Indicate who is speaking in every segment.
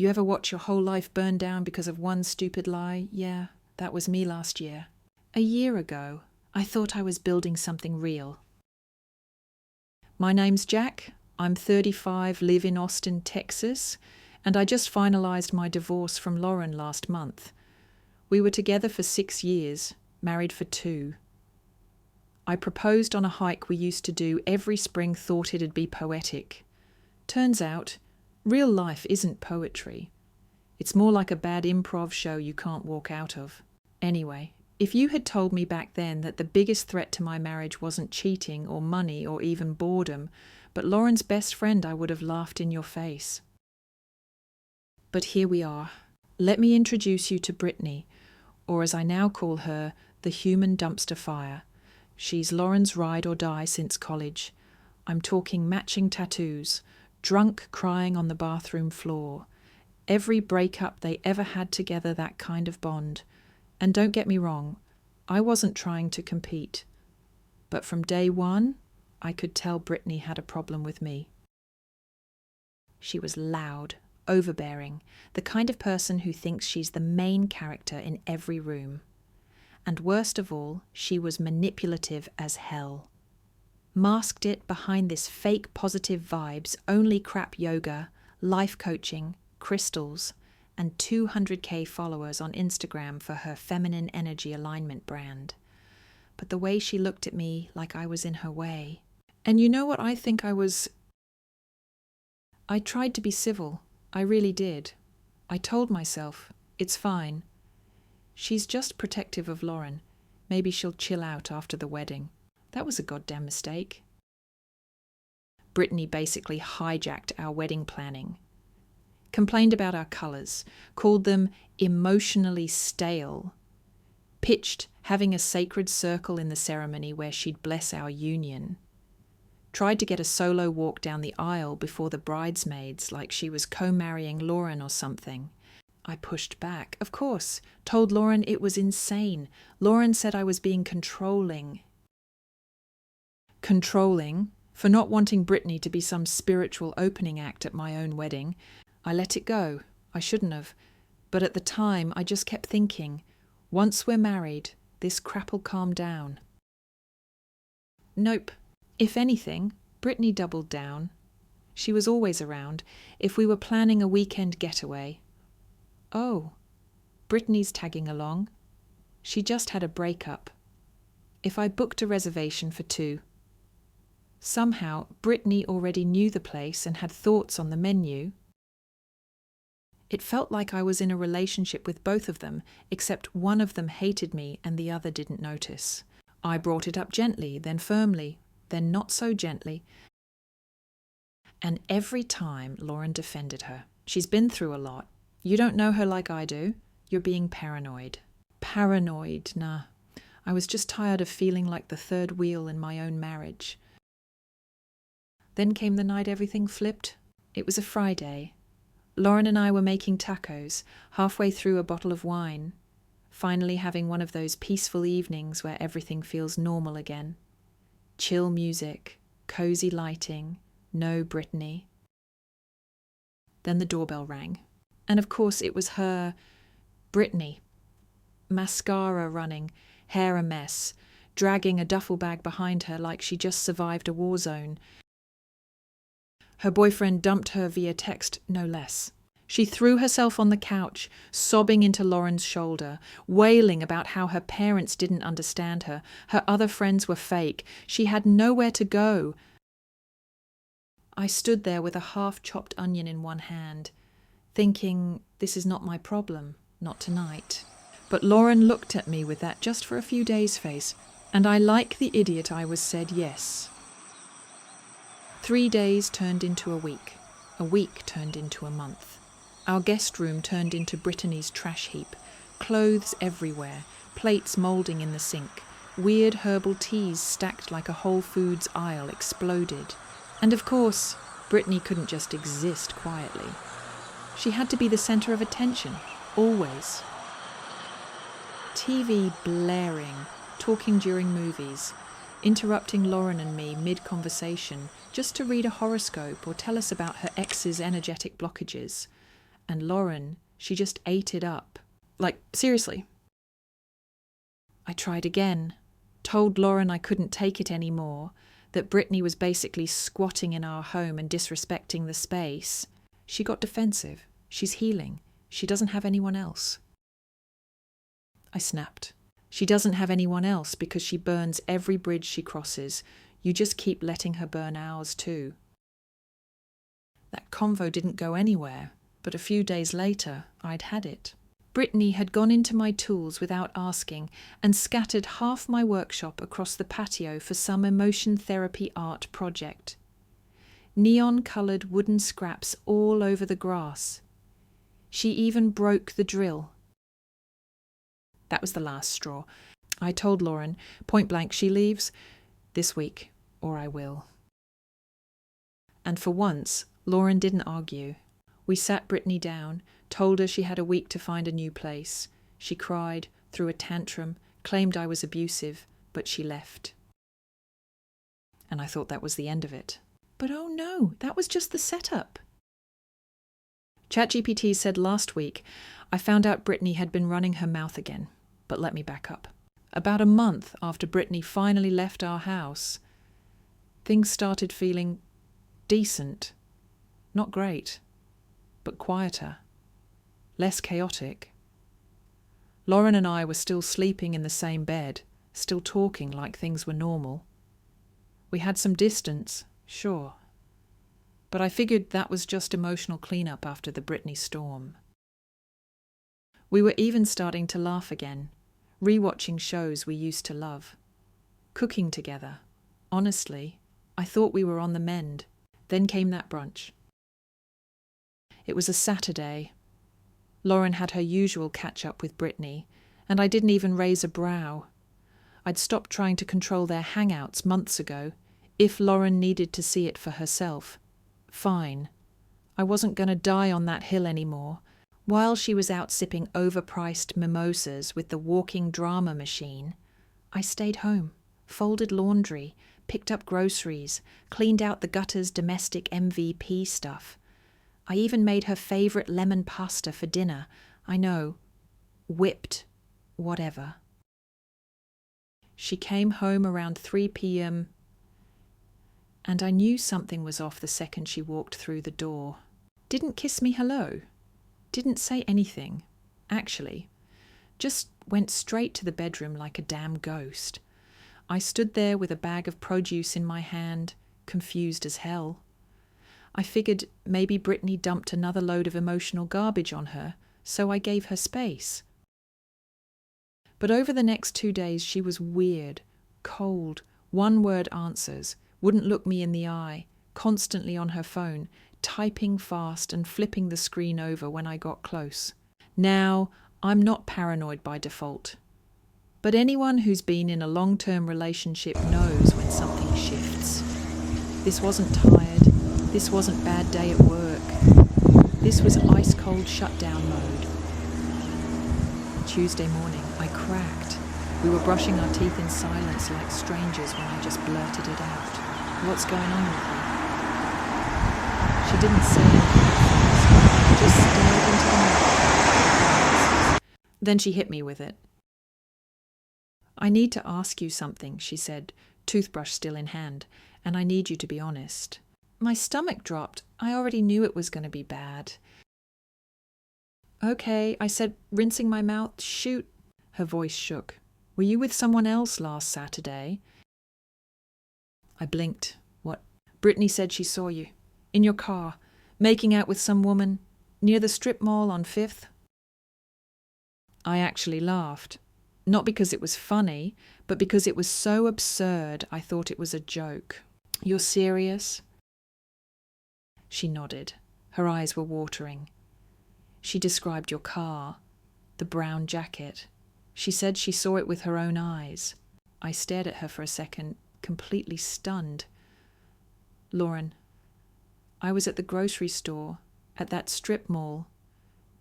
Speaker 1: You ever watch your whole life burn down because of one stupid lie? Yeah, that was me last year. A year ago, I thought I was building something real. My name's Jack. I'm 35, live in Austin, Texas, and I just finalized my divorce from Lauren last month. We were together for 6 years, married for 2. I proposed on a hike we used to do every spring, thought it'd be poetic. Turns out, real life isn't poetry. It's more like a bad improv show you can't walk out of. Anyway, if you had told me back then that the biggest threat to my marriage wasn't cheating or money or even boredom, but Lauren's best friend, I would have laughed in your face. But here we are. Let me introduce you to Brittany, or as I now call her, the human dumpster fire. She's Lauren's ride or die since college. I'm talking matching tattoos, drunk crying on the bathroom floor. Every breakup they ever had together, that kind of bond. And don't get me wrong, I wasn't trying to compete. But from day one, I could tell Brittany had a problem with me. She was loud, overbearing, the kind of person who thinks she's the main character in every room. And worst of all, she was manipulative as hell. Masked it behind this fake positive vibes, only crap yoga, life coaching, crystals, and 200k followers on Instagram for her feminine energy alignment brand. But the way she looked at me like I was in her way. And you know what I think I was? I tried to be civil. I really did. I told myself, it's fine. She's just protective of Lauren. Maybe she'll chill out after the wedding. That was a goddamn mistake. Brittany basically hijacked our wedding planning. Complained about our colours, called them emotionally stale, pitched having a sacred circle in the ceremony where she'd bless our union, tried to get a solo walk down the aisle before the bridesmaids like she was co-marrying Lauren or something. I pushed back, of course, told Lauren it was insane. Lauren said I was being controlling. Controlling for not wanting Brittany to be some spiritual opening act at my own wedding. I let it go. I shouldn't have. But at the time, I just kept thinking, once we're married, this crap'll calm down. Nope. If anything, Brittany doubled down. She was always around if we were planning a weekend getaway. Oh, Brittany's tagging along. She just had a breakup. If I booked a reservation for 2. Somehow, Brittany already knew the place and had thoughts on the menu. It felt like I was in a relationship with both of them, except one of them hated me and the other didn't notice. I brought it up gently, then firmly, then not so gently. And every time Lauren defended her. She's been through a lot. You don't know her like I do. You're being paranoid. Paranoid, nah. I was just tired of feeling like the third wheel in my own marriage. Then came the night everything flipped. It was a Friday. Lauren and I were making tacos, halfway through a bottle of wine, finally having one of those peaceful evenings where everything feels normal again. Chill music, cozy lighting, no Brittany. Then the doorbell rang. And of course it was her, Brittany. Mascara running, hair a mess, dragging a duffel bag behind her like she just survived a war zone. Her boyfriend dumped her via text, no less. She threw herself on the couch, sobbing into Lauren's shoulder, wailing about how her parents didn't understand her, her other friends were fake, she had nowhere to go. I stood there with a half-chopped onion in one hand, thinking, this is not my problem, not tonight. But Lauren looked at me with that just for a few days face, and I, like the idiot I was, said yes. 3 days turned into a week turned into a month. Our guest room turned into Brittany's trash heap, clothes everywhere, plates moulding in the sink, weird herbal teas stacked like a Whole Foods aisle exploded. And of course, Brittany couldn't just exist quietly. She had to be the centre of attention, always. TV blaring, talking during movies, interrupting Lauren and me mid-conversation just to read a horoscope or tell us about her ex's energetic blockages. And Lauren, she just ate it up. Like, seriously. I tried again, told Lauren I couldn't take it anymore, that Brittany was basically squatting in our home and disrespecting the space. She got defensive. She's healing. She doesn't have anyone else. I snapped. She doesn't have anyone else because she burns every bridge she crosses. You just keep letting her burn ours too. That convo didn't go anywhere, but a few days later, I'd had it. Brittany had gone into my tools without asking and scattered half my workshop across the patio for some emotion therapy art project. Neon-coloured wooden scraps all over the grass. She even broke the drill. That was the last straw. I told Lauren, point blank, she leaves this week, or I will. And for once, Lauren didn't argue. We sat Brittany down, told her she had a week to find a new place. She cried, threw a tantrum, claimed I was abusive, but she left. And I thought that was the end of it. But oh no, that was just the setup. ChatGPT said last week, I found out Brittany had been running her mouth again. But let me back up. About a month after Brittany finally left our house, things started feeling decent. Not great, but quieter. Less chaotic. Lauren and I were still sleeping in the same bed, still talking like things were normal. We had some distance, sure. But I figured that was just emotional cleanup after the Brittany storm. We were even starting to laugh again, rewatching shows we used to love. Cooking together. Honestly, I thought we were on the mend. Then came that brunch. It was a Saturday. Lauren had her usual catch-up with Brittany, and I didn't even raise a brow. I'd stopped trying to control their hangouts months ago, if Lauren needed to see it for herself. Fine. I wasn't going to die on that hill anymore. While she was out sipping overpriced mimosas with the walking drama machine, I stayed home, folded laundry, picked up groceries, cleaned out the gutter's domestic MVP stuff. I even made her favourite lemon pasta for dinner. I know. Whipped. Whatever. She came home around 3 p.m. and I knew something was off the second she walked through the door. Didn't kiss me hello. Didn't say anything, actually. Just went straight to the bedroom like a damn ghost. I stood there with a bag of produce in my hand, confused as hell. I figured maybe Brittany dumped another load of emotional garbage on her, so I gave her space. But over the next 2 days she was weird, cold, one-word answers, wouldn't look me in the eye, constantly on her phone, typing fast and flipping the screen over when I got close. Now, I'm not paranoid by default. But anyone who's been in a long-term relationship knows when something shifts. This wasn't tired. This wasn't bad day at work. This was ice-cold shutdown mode. Tuesday morning, I cracked. We were brushing our teeth in silence like strangers when I just blurted it out. What's going on with you? She didn't say anything at first, just stared into the mirror. Then she hit me with it. I need to ask you something, she said, toothbrush still in hand, and I need you to be honest. My stomach dropped. I already knew it was going to be bad. Okay, I said, rinsing my mouth. Shoot. Her voice shook. Were you with someone else last Saturday? I blinked. What? Brittany said she saw you. In your car, making out with some woman, near the strip mall on 5th. I actually laughed. Not because it was funny, but because it was so absurd I thought it was a joke. You're serious? She nodded. Her eyes were watering. She described your car, the brown jacket. She said she saw it with her own eyes. I stared at her for a second, completely stunned. Lauren, I was at the grocery store, at that strip mall,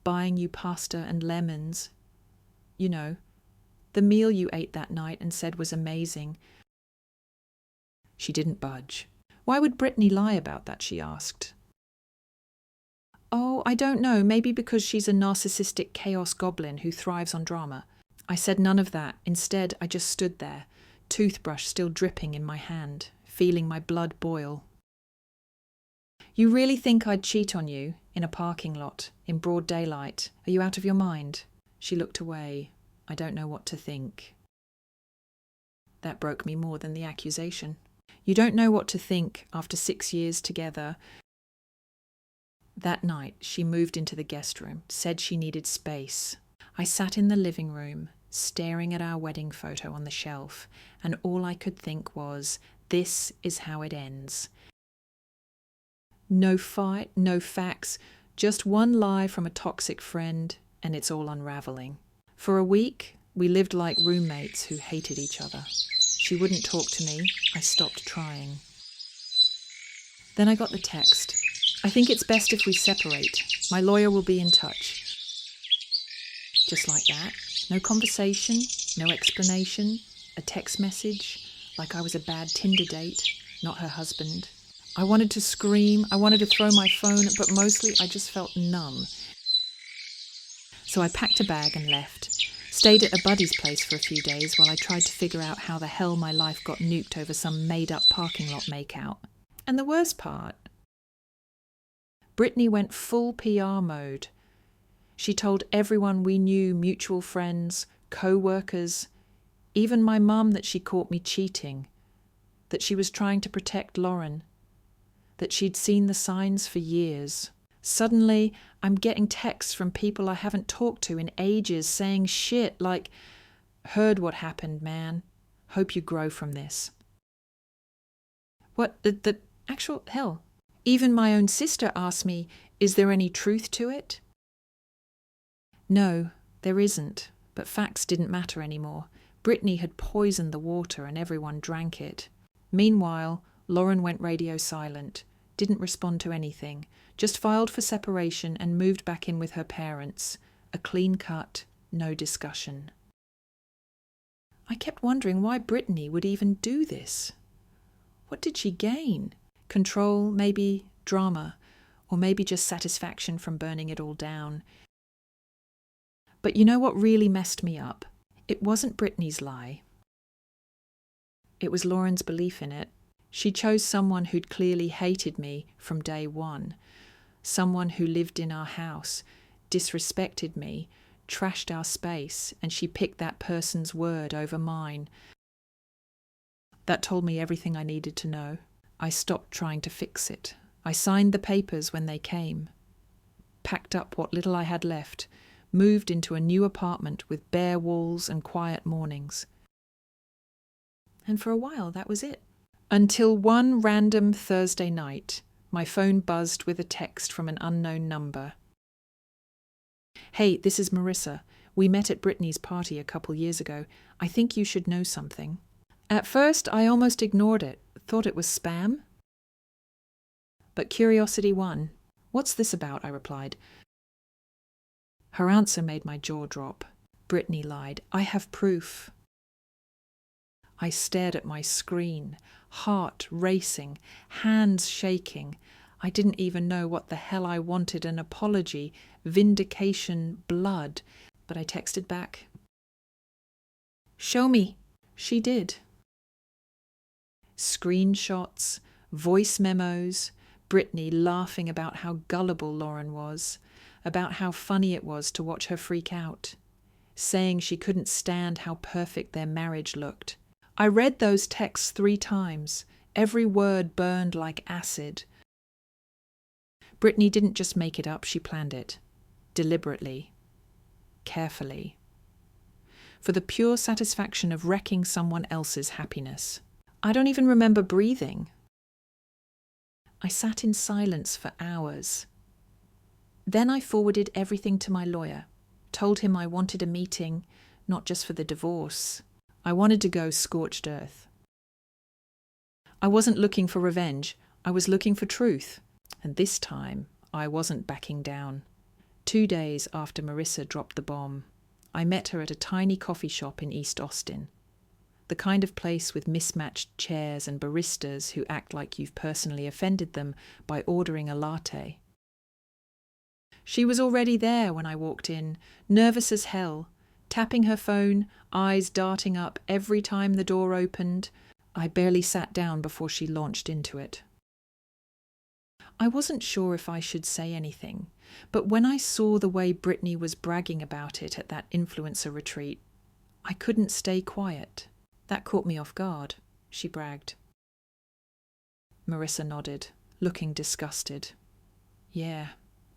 Speaker 1: buying you pasta and lemons. You know, the meal you ate that night and said was amazing. She didn't budge. Why would Brittany lie about that, she asked. Oh, I don't know, maybe because she's a narcissistic chaos goblin who thrives on drama. I said none of that. Instead, I just stood there, toothbrush still dripping in my hand, feeling my blood boil. You really think I'd cheat on you in a parking lot, in broad daylight? Are you out of your mind? She looked away. I don't know what to think. That broke me more than the accusation. You don't know what to think after 6 years together. That night, she moved into the guest room, said she needed space. I sat in the living room, staring at our wedding photo on the shelf, and all I could think was, this is how it ends. No fight, no facts, just one lie from a toxic friend, and it's all unraveling. For a week, we lived like roommates who hated each other. She wouldn't talk to me. I stopped trying. Then I got the text. I think it's best if we separate. My lawyer will be in touch. Just like that. No conversation, no explanation, a text message, like I was a bad Tinder date, not her husband. I wanted to scream, I wanted to throw my phone, but mostly I just felt numb. So I packed a bag and left. Stayed at a buddy's place for a few days while I tried to figure out how the hell my life got nuked over some made-up parking lot makeout. And the worst part, Brittany went full PR mode. She told everyone we knew, mutual friends, co-workers, even my mum, that she caught me cheating, that she was trying to protect Lauren, that she'd seen the signs for years. Suddenly, I'm getting texts from people I haven't talked to in ages saying shit like, heard what happened, man. Hope you grow from this. What the actual hell? Even my own sister asked me, is there any truth to it? No, there isn't, but facts didn't matter anymore. Brittany had poisoned the water and everyone drank it. Meanwhile, Lauren went radio silent, didn't respond to anything, just filed for separation and moved back in with her parents. A clean cut, no discussion. I kept wondering why Brittany would even do this. What did she gain? Control, maybe drama, or maybe just satisfaction from burning it all down. But you know what really messed me up? It wasn't Brittany's lie. It was Lauren's belief in it. She chose someone who'd clearly hated me from day one. Someone who lived in our house, disrespected me, trashed our space, and she picked that person's word over mine. That told me everything I needed to know. I stopped trying to fix it. I signed the papers when they came, packed up what little I had left, moved into a new apartment with bare walls and quiet mornings. And for a while, that was it. Until one random Thursday night, my phone buzzed with a text from an unknown number. Hey, this is Marissa. We met at Brittany's party a couple years ago. I think you should know something. At first, I almost ignored it, thought it was spam. But curiosity won. What's this about? I replied. Her answer made my jaw drop. Brittany lied. I have proof. I stared at my screen, heart racing, hands shaking. I didn't even know what the hell I wanted, an apology, vindication, blood. But I texted back. Show me. She did. Screenshots, voice memos, Brittany laughing about how gullible Lauren was, about how funny it was to watch her freak out, saying she couldn't stand how perfect their marriage looked. I read those texts 3 times. Every word burned like acid. Brittany didn't just make it up, she planned it. Deliberately. Carefully. For the pure satisfaction of wrecking someone else's happiness. I don't even remember breathing. I sat in silence for hours. Then I forwarded everything to my lawyer, told him I wanted a meeting, not just for the divorce. I wanted to go scorched earth. I wasn't looking for revenge. I was looking for truth. And this time, I wasn't backing down. 2 days after Marissa dropped the bomb, I met her at a tiny coffee shop in East Austin. The kind of place with mismatched chairs and baristas who act like you've personally offended them by ordering a latte. She was already there when I walked in, nervous as hell, tapping her phone, eyes darting up every time the door opened. I barely sat down before she launched into it. I wasn't sure if I should say anything, but when I saw the way Brittany was bragging about it at that influencer retreat, I couldn't stay quiet. That caught me off guard, she bragged. Marissa nodded, looking disgusted. Yeah,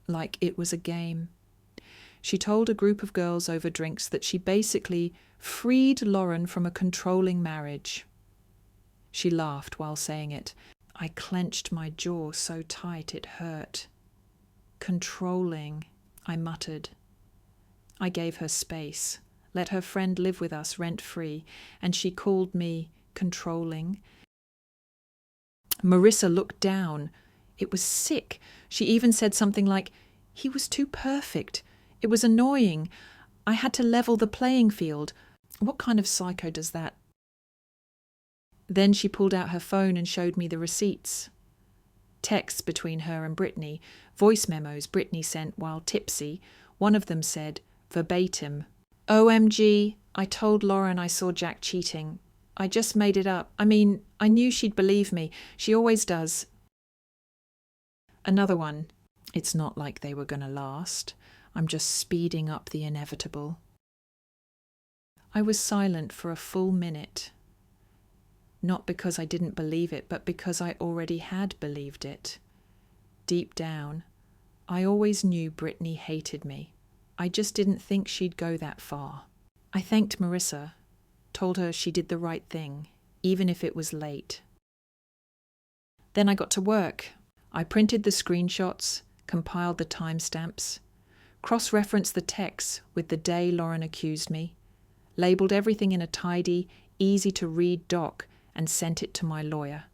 Speaker 1: like it was a game. She told a group of girls over drinks that she basically freed Lauren from a controlling marriage. She laughed while saying it. I clenched my jaw so tight it hurt. Controlling, I muttered. I gave her space, let her friend live with us rent-free, and she called me controlling. Marissa looked down. It was sick. She even said something like, "He was too perfect. It was annoying. I had to level the playing field. What kind of psycho does that?" Then she pulled out her phone and showed me the receipts. Texts between her and Brittany, voice memos Brittany sent while tipsy. One of them said, verbatim, "OMG, I told Lauren I saw Jack cheating. I just made it up. I mean, I knew she'd believe me. She always does." Another one, "It's not like they were going to last. I'm just speeding up the inevitable." I was silent for a full minute. Not because I didn't believe it, but because I already had believed it. Deep down, I always knew Brittany hated me. I just didn't think she'd go that far. I thanked Marissa, told her she did the right thing, even if it was late. Then I got to work. I printed the screenshots, compiled the timestamps, cross-referenced the texts with the day Lauren accused me, labelled everything in a tidy, easy-to-read doc, and sent it to my lawyer.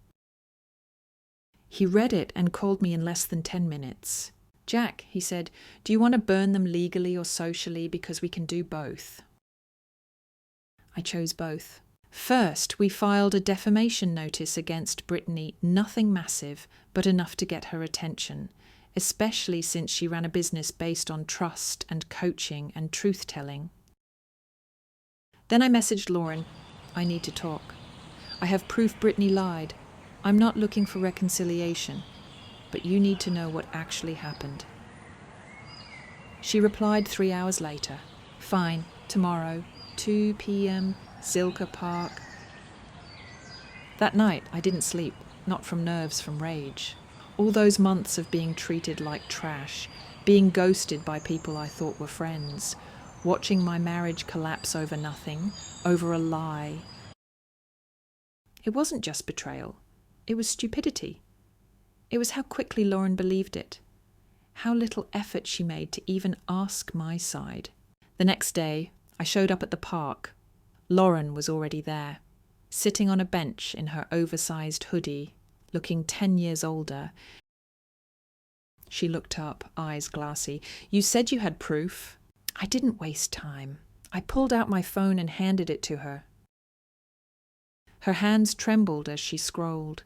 Speaker 1: He read it and called me in less than 10 minutes. "Jack," he said, "do you want to burn them legally or socially? Because we can do both." I chose both. First, we filed a defamation notice against Brittany, nothing massive, but enough to get her attention, especially since she ran a business based on trust and coaching and truth-telling. Then I messaged Lauren, "I need to talk. I have proof Brittany lied. I'm not looking for reconciliation, but you need to know what actually happened." She replied 3 hours later, "Fine, tomorrow, 2 p.m, Zilka Park." That night, I didn't sleep, not from nerves, from rage. All those months of being treated like trash, being ghosted by people I thought were friends, watching my marriage collapse over nothing, over a lie. It wasn't just betrayal. It was stupidity. It was how quickly Lauren believed it. How little effort she made to even ask my side. The next day, I showed up at the park. Lauren was already there, sitting on a bench in her oversized hoodie, looking 10 years older. She looked up, eyes glassy. "You said you had proof." I didn't waste time. I pulled out my phone and handed it to her. Her hands trembled as she scrolled.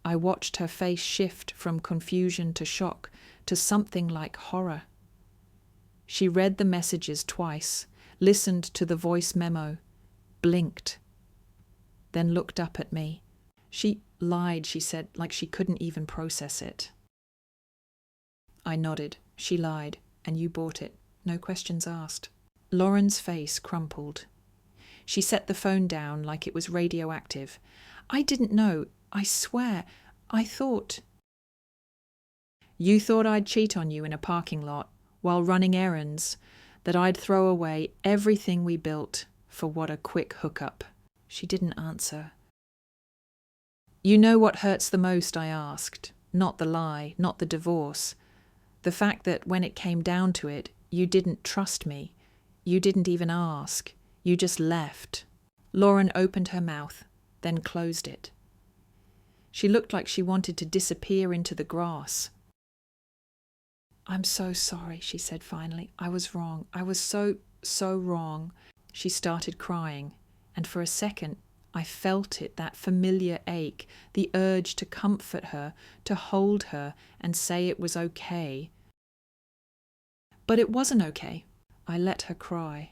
Speaker 1: I watched her face shift from confusion to shock to something like horror. She read the messages twice, listened to the voice memo, blinked, then looked up at me. "She lied," she said, like she couldn't even process it. I nodded. "She lied, and you bought it. No questions asked." Lauren's face crumpled. She set the phone down like it was radioactive. "I didn't know. I swear. I thought—" "You thought I'd cheat on you in a parking lot while running errands, that I'd throw away everything we built for what a quick hookup." She didn't answer. "You know what hurts the most?" I asked. Not the lie, not the divorce. The fact that when it came down to it, you didn't trust me. You didn't even ask. You just left. Lauren opened her mouth, then closed it. She looked like she wanted to disappear into the grass. "I'm so sorry," she said finally. "I was wrong. I was so wrong." She started crying, and for a second I felt it, that familiar ache, the urge to comfort her, to hold her and say it was okay. But it wasn't okay. I let her cry.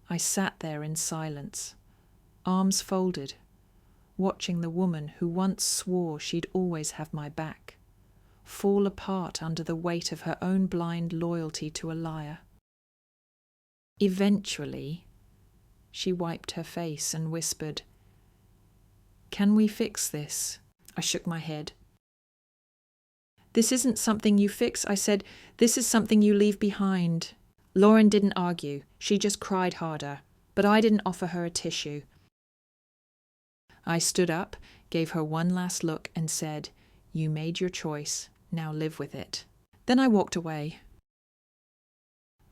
Speaker 1: I sat there in silence, arms folded, watching the woman who once swore she'd always have my back fall apart under the weight of her own blind loyalty to a liar. Eventually, she wiped her face and whispered, "Can we fix this?" I shook my head. "This isn't something you fix," I said. "This is something you leave behind." Lauren didn't argue. She just cried harder, but I didn't offer her a tissue. I stood up, gave her one last look and said, "You made your choice. Now live with it." Then I walked away.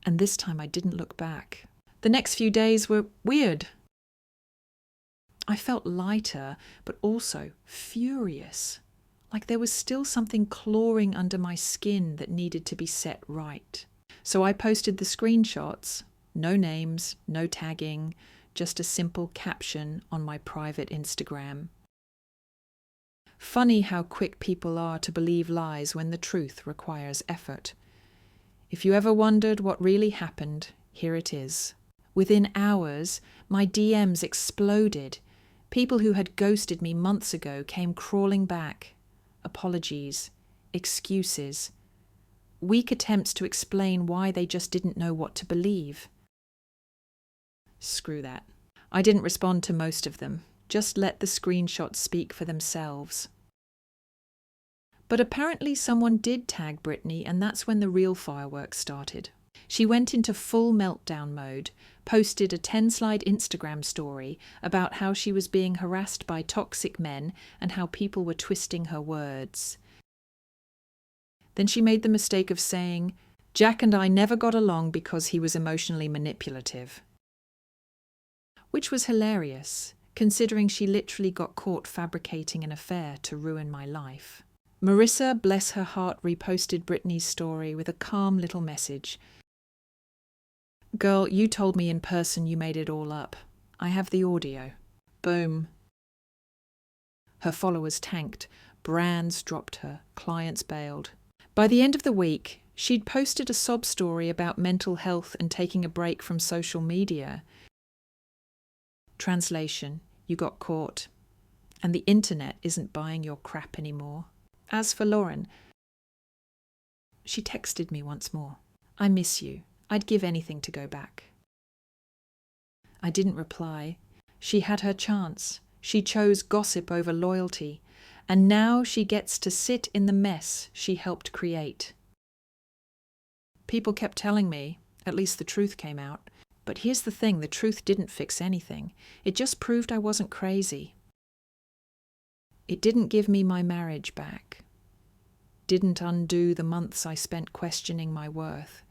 Speaker 1: And this time I didn't look back. The next few days were weird. I felt lighter, but also furious, like there was still something clawing under my skin that needed to be set right. So I posted the screenshots, no names, no tagging, just a simple caption on my private Instagram. Funny how quick people are to believe lies when the truth requires effort. If you ever wondered what really happened, here it is. Within hours, my DMs exploded. People who had ghosted me months ago came crawling back. Apologies, excuses, weak attempts to explain why they just didn't know what to believe. Screw that. I didn't respond to most of them. Just let the screenshots speak for themselves. But apparently someone did tag Brittany, and that's when the real fireworks started. She went into full meltdown mode, posted a 10-slide Instagram story about how she was being harassed by toxic men and how people were twisting her words. Then she made the mistake of saying, "Jack and I never got along because he was emotionally manipulative." Which was hilarious, considering she literally got caught fabricating an affair to ruin my life. Marissa, bless her heart, reposted Brittany's story with a calm little message. "Girl, you told me in person you made it all up. I have the audio." Boom. Her followers tanked, brands dropped her, clients bailed. By the end of the week, she'd posted a sob story about mental health and taking a break from social media. Translation: you got caught, and the internet isn't buying your crap anymore. As for Lauren, she texted me once more. "I miss you. I'd give anything to go back." I didn't reply. She had her chance. She chose gossip over loyalty, and now she gets to sit in the mess she helped create. People kept telling me, at least the truth came out. But here's the thing, the truth didn't fix anything. It just proved I wasn't crazy. It didn't give me my marriage back. Didn't undo the months I spent questioning my worth.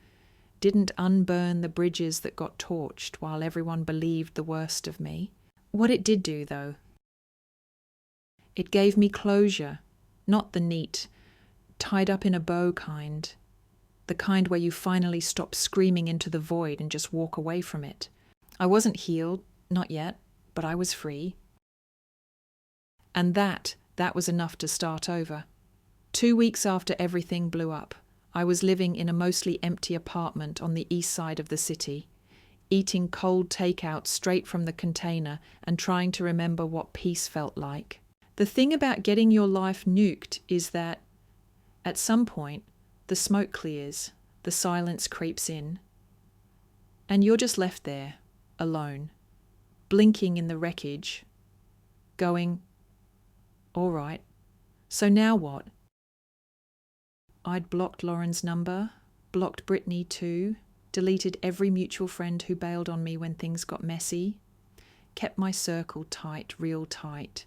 Speaker 1: Didn't unburn the bridges that got torched while everyone believed the worst of me. What it did do, though, it gave me closure, not the neat, tied up in a bow kind. The kind where you finally stop screaming into the void and just walk away from it. I wasn't healed, not yet, but I was free. And that was enough to start over. 2 weeks after everything blew up, I was living in a mostly empty apartment on the east side of the city, eating cold takeout straight from the container and trying to remember what peace felt like. The thing about getting your life nuked is that, at some point, the smoke clears, the silence creeps in, and you're just left there, alone, blinking in the wreckage, going, "All right, so now what?" I'd blocked Lauren's number, blocked Brittany too, deleted every mutual friend who bailed on me when things got messy, kept my circle tight, real tight,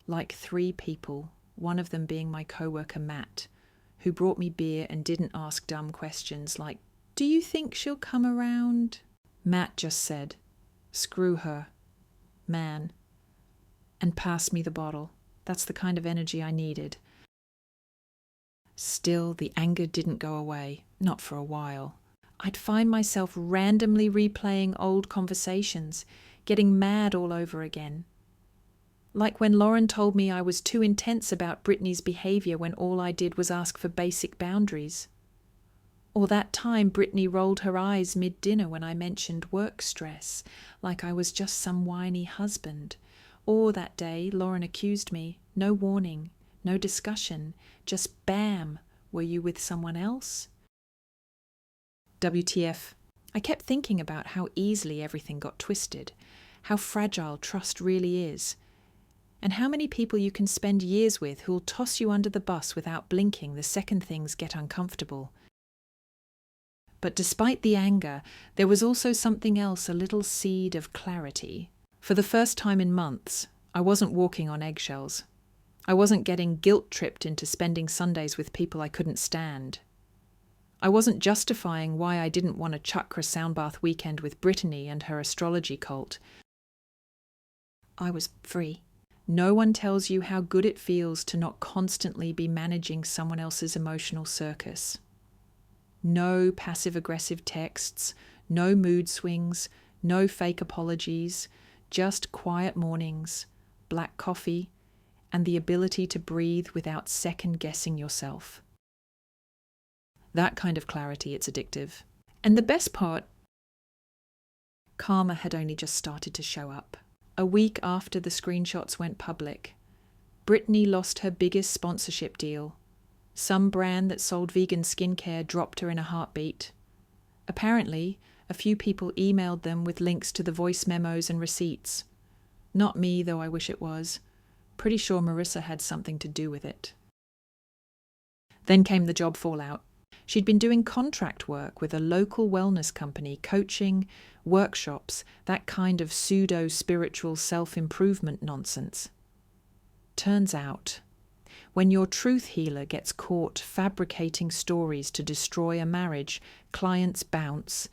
Speaker 1: like 3 people, one of them being my coworker Matt, who brought me beer and didn't ask dumb questions like, "Do you think she'll come around?" Matt just said, "Screw her, man," and passed me the bottle. That's the kind of energy I needed. Still, the anger didn't go away, not for a while. I'd find myself randomly replaying old conversations, getting mad all over again. Like when Lauren told me I was too intense about Brittany's behaviour when all I did was ask for basic boundaries. Or that time Brittany rolled her eyes mid-dinner when I mentioned work stress, like I was just some whiny husband. Or that day Lauren accused me, no warning, no discussion, just bam, were you with someone else? WTF. I kept thinking about how easily everything got twisted, how fragile trust really is, and how many people you can spend years with who'll toss you under the bus without blinking the second things get uncomfortable. But despite the anger, there was also something else, a little seed of clarity. For the first time in months, I wasn't walking on eggshells. I wasn't getting guilt-tripped into spending Sundays with people I couldn't stand. I wasn't justifying why I didn't want a chakra soundbath weekend with Brittany and her astrology cult. I was free. No one tells you how good it feels to not constantly be managing someone else's emotional circus. No passive-aggressive texts, no mood swings, no fake apologies, just quiet mornings, black coffee, and the ability to breathe without second-guessing yourself. That kind of clarity, it's addictive. And the best part, karma had only just started to show up. A week after the screenshots went public, Brittany lost her biggest sponsorship deal. Some brand that sold vegan skincare dropped her in a heartbeat. Apparently, a few people emailed them with links to the voice memos and receipts. Not me, though I wish it was. Pretty sure Marissa had something to do with it. Then came the job fallout. She'd been doing contract work with a local wellness company, coaching, workshops, that kind of pseudo-spiritual self-improvement nonsense. Turns out, when your truth healer gets caught fabricating stories to destroy a marriage, clients bounce.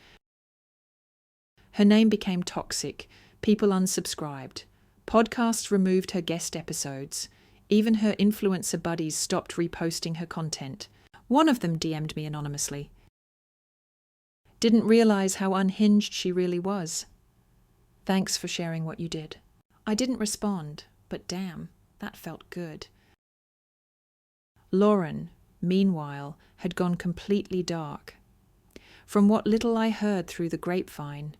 Speaker 1: Her name became toxic, people unsubscribed, podcasts removed her guest episodes, even her influencer buddies stopped reposting her content. One of them DM'd me anonymously. Didn't realize how unhinged she really was. Thanks for sharing what you did. I didn't respond, but damn, that felt good. Lauren, meanwhile, had gone completely dark. From what little I heard through the grapevine,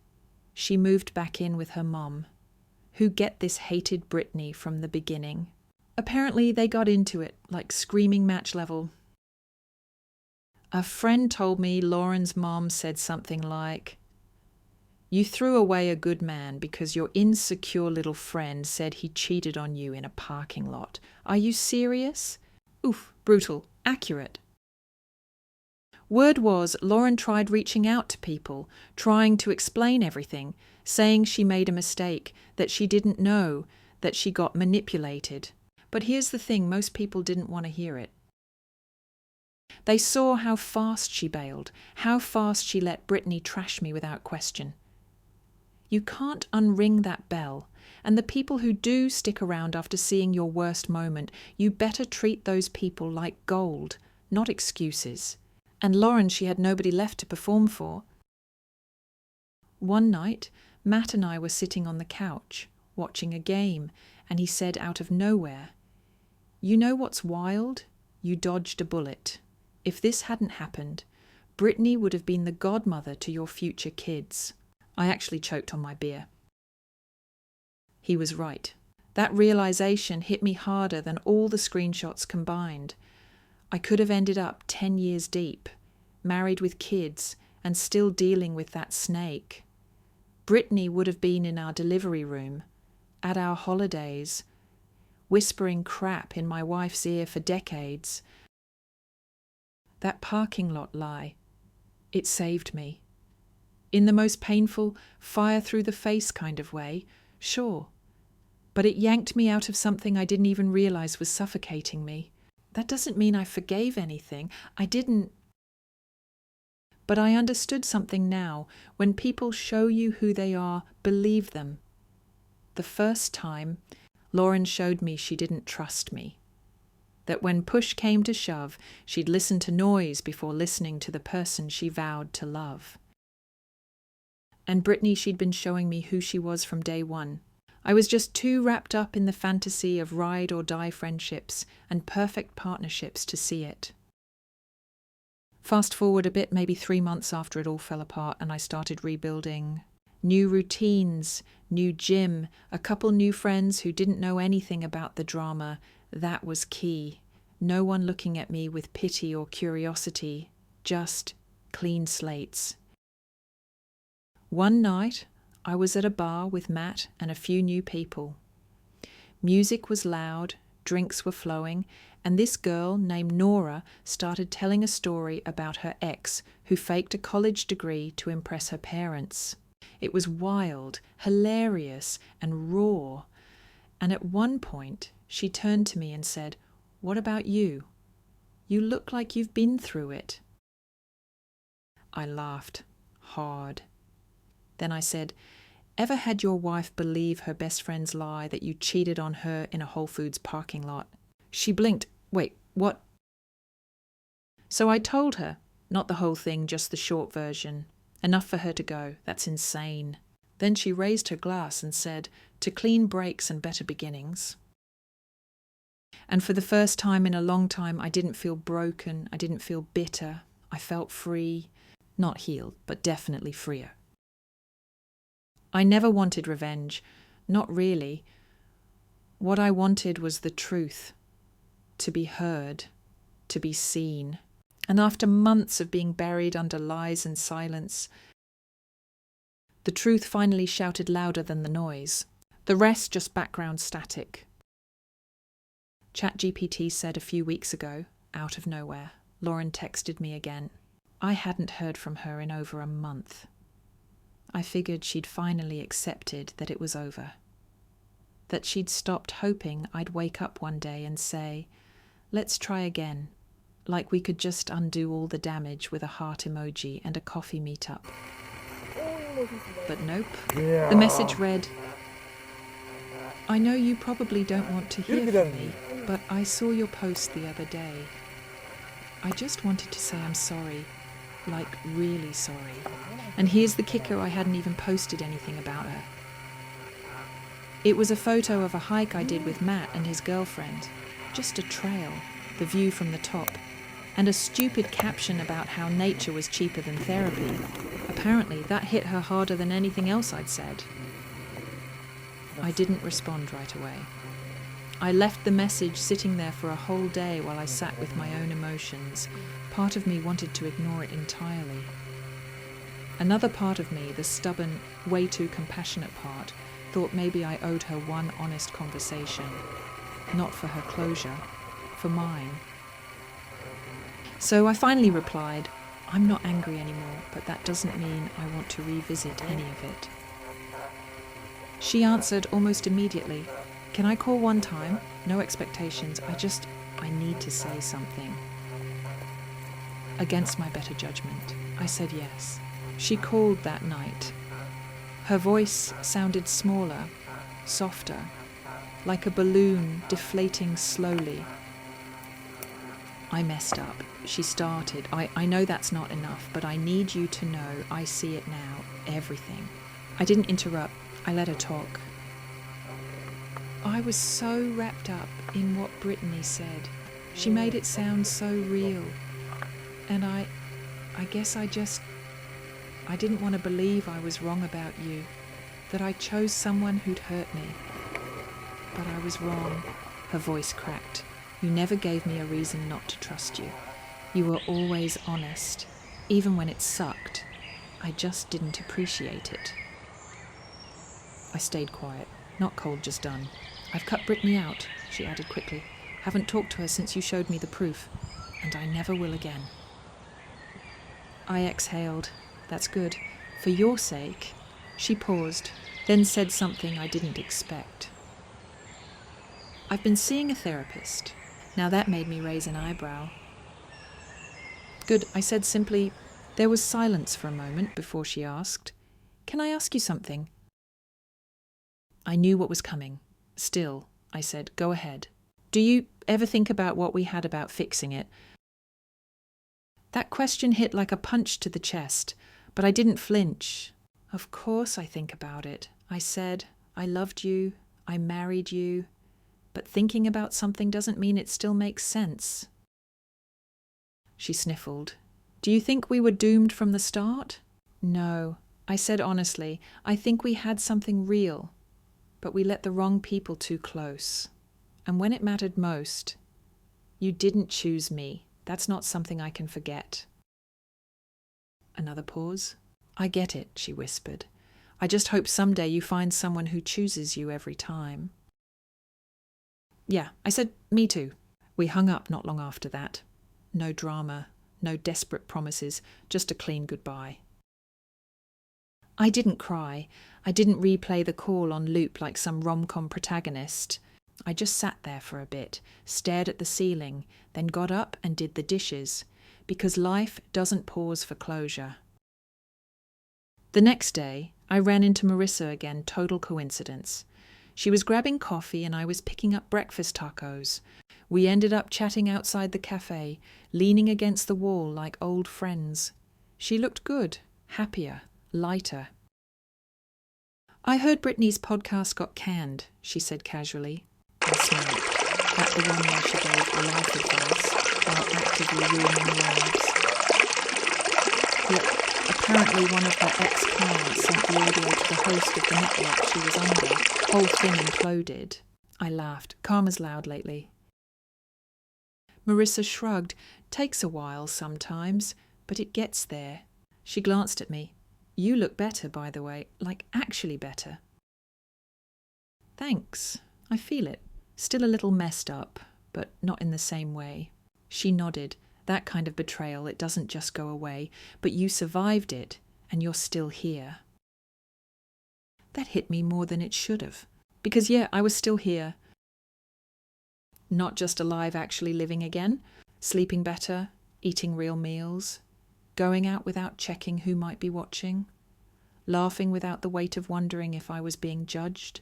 Speaker 1: she moved back in with her mom, who hated Brittany from the beginning. Apparently they got into it, like screaming match level. A friend told me Lauren's mom said something like, "You threw away a good man because your insecure little friend said he cheated on you in a parking lot. Are you serious?" Oof, brutal, accurate. Word was Lauren tried reaching out to people, trying to explain everything, saying she made a mistake, that she didn't know, that she got manipulated. But here's the thing, most people didn't want to hear it. They saw how fast she bailed, how fast she let Brittany trash me without question. You can't unring that bell, and the people who do stick around after seeing your worst moment, you better treat those people like gold, not excuses. And Lauren, she had nobody left to perform for. One night, Matt and I were sitting on the couch, watching a game, and he said out of nowhere, "You know what's wild? You dodged a bullet. If this hadn't happened, Brittany would have been the godmother to your future kids." I actually choked on my beer. He was right. That realization hit me harder than all the screenshots combined. I could have ended up 10 years deep, married with kids, and still dealing with that snake. Brittany would have been in our delivery room, at our holidays, whispering crap in my wife's ear for decades. That parking lot lie, it saved me. In the most painful, fire-through-the-face kind of way, sure. But it yanked me out of something I didn't even realize was suffocating me. That doesn't mean I forgave anything. I didn't. But I understood something now. When people show you who they are, believe them. The first time, Lauren showed me she didn't trust me. That when push came to shove, she'd listen to noise before listening to the person she vowed to love. And Brittany, she'd been showing me who she was from day one. I was just too wrapped up in the fantasy of ride-or-die friendships and perfect partnerships to see it. Fast forward a bit, maybe 3 months after it all fell apart and I started rebuilding. New routines, new gym, a couple new friends who didn't know anything about the drama. That was key. No one looking at me with pity or curiosity, just clean slates. One night, I was at a bar with Matt and a few new people. Music was loud, drinks were flowing, and this girl named Nora started telling a story about her ex who faked a college degree to impress her parents. It was wild, hilarious, and raw. And at one point, she turned to me and said, "What about you? You look like you've been through it." I laughed hard. Then I said, "Ever had your wife believe her best friend's lie that you cheated on her in a Whole Foods parking lot?" She blinked. "Wait, what?" So I told her, not the whole thing, just the short version. Enough for her to go, "That's insane." Then she raised her glass and said, "To clean breaks and better beginnings." And for the first time in a long time, I didn't feel broken. I didn't feel bitter. I felt free. Not healed, but definitely freer. I never wanted revenge. Not really. What I wanted was the truth. To be heard. To be seen. And after months of being buried under lies and silence, the truth finally shouted louder than the noise. The rest just background static. ChatGPT said a few weeks ago, out of nowhere, Lauren texted me again. I hadn't heard from her in over a month. I figured she'd finally accepted that it was over. That she'd stopped hoping I'd wake up one day and say, "Let's try again," like we could just undo all the damage with a heart emoji and a coffee meetup. But nope. The message read, "I know you probably don't want to hear from me, but I saw your post the other day. I just wanted to say I'm sorry, like really sorry. And here's the kicker, I hadn't even posted anything about her." It was a photo of a hike I did with Matt and his girlfriend. Just a trail, the view from the top, and a stupid caption about how nature was cheaper than therapy. Apparently, that hit her harder than anything else I'd said. I didn't respond right away. I left the message sitting there for a whole day while I sat with my own emotions. Part of me wanted to ignore it entirely. Another part of me, the stubborn, way too compassionate part, thought maybe I owed her one honest conversation. Not for her closure, for mine. So I finally replied, "I'm not angry anymore, but that doesn't mean I want to revisit any of it." She answered almost immediately, "Can I call one time? No expectations. I need to say something." Against my better judgment, I said yes. She called that night. Her voice sounded smaller, softer, like a balloon deflating slowly. "I messed up," she started. I know that's not enough, but I need you to know I see it now, everything." I didn't interrupt. I let her talk. I was so wrapped up in what Brittany said. She made it sound so real. And I guess I didn't want to believe I was wrong about you, that I chose someone who'd hurt me. But I was wrong. Her voice cracked. "You never gave me a reason not to trust you. You were always honest, even when it sucked. I just didn't appreciate it." I stayed quiet. Not cold, just done. "I've cut Brittany out," she added quickly. "Haven't talked to her since you showed me the proof. And I never will again." I exhaled. "That's good. For your sake." She paused, then said something I didn't expect. "I've been seeing a therapist." Now that made me raise an eyebrow. "Good," I said simply. There was silence for a moment before she asked, "Can I ask you something?" I knew what was coming. "Still," I said, "go ahead. Do you ever think about what we had about fixing it?" That question hit like a punch to the chest, but I didn't flinch. "Of course I think about it," I said. "I loved you. I married you. But thinking about something doesn't mean it still makes sense." She sniffled. Do you think we were doomed from the start? No. I said honestly, I think we had something real, but we let the wrong people too close. And when it mattered most, you didn't choose me. That's not something I can forget. Another pause. I get it, she whispered. I just hope someday you find someone who chooses you every time. Yeah, I said, me too. We hung up not long after that. No drama, no desperate promises, just a clean goodbye. I didn't cry. I didn't replay the call on loop like some rom-com protagonist. I just sat there for a bit, stared at the ceiling, then got up and did the dishes, because life doesn't pause for closure. The next day, I ran into Marissa again, total coincidence. She was grabbing coffee and I was picking up breakfast tacos. We ended up chatting outside the cafe, leaning against the wall like old friends. She looked good, happier, lighter. I heard Brittany's podcast got canned, she said casually. I smirked, at the one where she gave life advice while actively ruining lives. Yet, apparently one of her ex-clients sent the audio to the host of the network she was under. Whole thing imploded. I laughed. Karma's loud lately. Marissa shrugged. Takes a while sometimes, but it gets there. She glanced at me. You look better, by the way, like actually better. Thanks. I feel it. Still a little messed up, but not in the same way. She nodded. That kind of betrayal, it doesn't just go away, but you survived it, and you're still here. That hit me more than it should have. Because yeah, I was still here. Not just alive, actually living again, sleeping better, eating real meals, going out without checking who might be watching, laughing without the weight of wondering if I was being judged.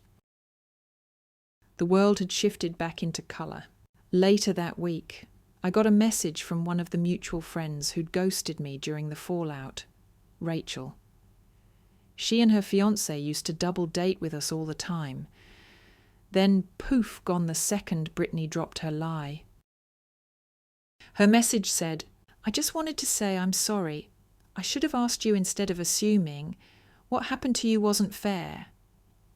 Speaker 1: The world had shifted back into colour. Later that week, I got a message from one of the mutual friends who'd ghosted me during the fallout, Rachel. She and her fiancé used to double date with us all the time. Then, poof, gone the second Brittany dropped her lie. Her message said, I just wanted to say I'm sorry. I should have asked you instead of assuming. What happened to you wasn't fair.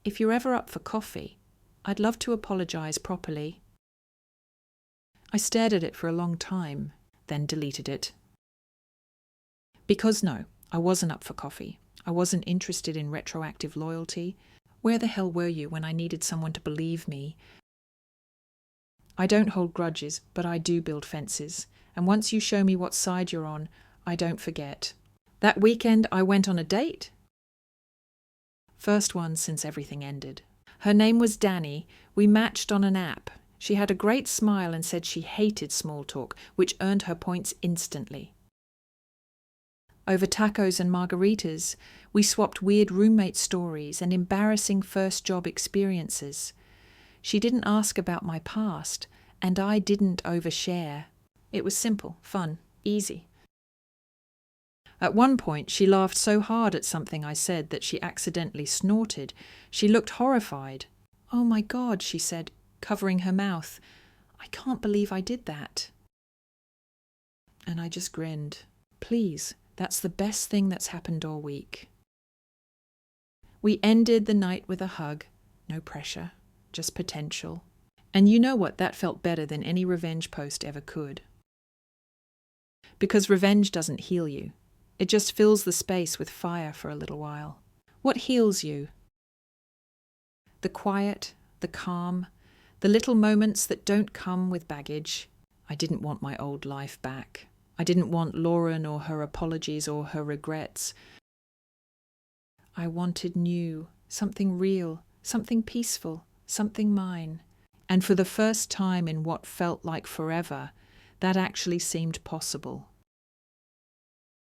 Speaker 1: If you're ever up for coffee, I'd love to apologise properly. I stared at it for a long time, then deleted it. Because no, I wasn't up for coffee. I wasn't interested in retroactive loyalty. Where the hell were you when I needed someone to believe me? I don't hold grudges, but I do build fences. And once you show me what side you're on, I don't forget. That weekend I went on a date. First one since everything ended. Her name was Danny. We matched on an app. She had a great smile and said she hated small talk, which earned her points instantly. Over tacos and margaritas, we swapped weird roommate stories and embarrassing first job experiences. She didn't ask about my past, and I didn't overshare. It was simple, fun, easy. At one point, she laughed so hard at something I said that she accidentally snorted. She looked horrified. Oh my God, she said, covering her mouth. I can't believe I did that. And I just grinned. Please. That's the best thing that's happened all week. We ended the night with a hug. No pressure, just potential. And you know what? That felt better than any revenge post ever could. Because revenge doesn't heal you. It just fills the space with fire for a little while. What heals you? The quiet, the calm, the little moments that don't come with baggage. I didn't want my old life back. I didn't want Lauren or her apologies or her regrets. I wanted new, something real, something peaceful, something mine. And for the first time in what felt like forever, that actually seemed possible.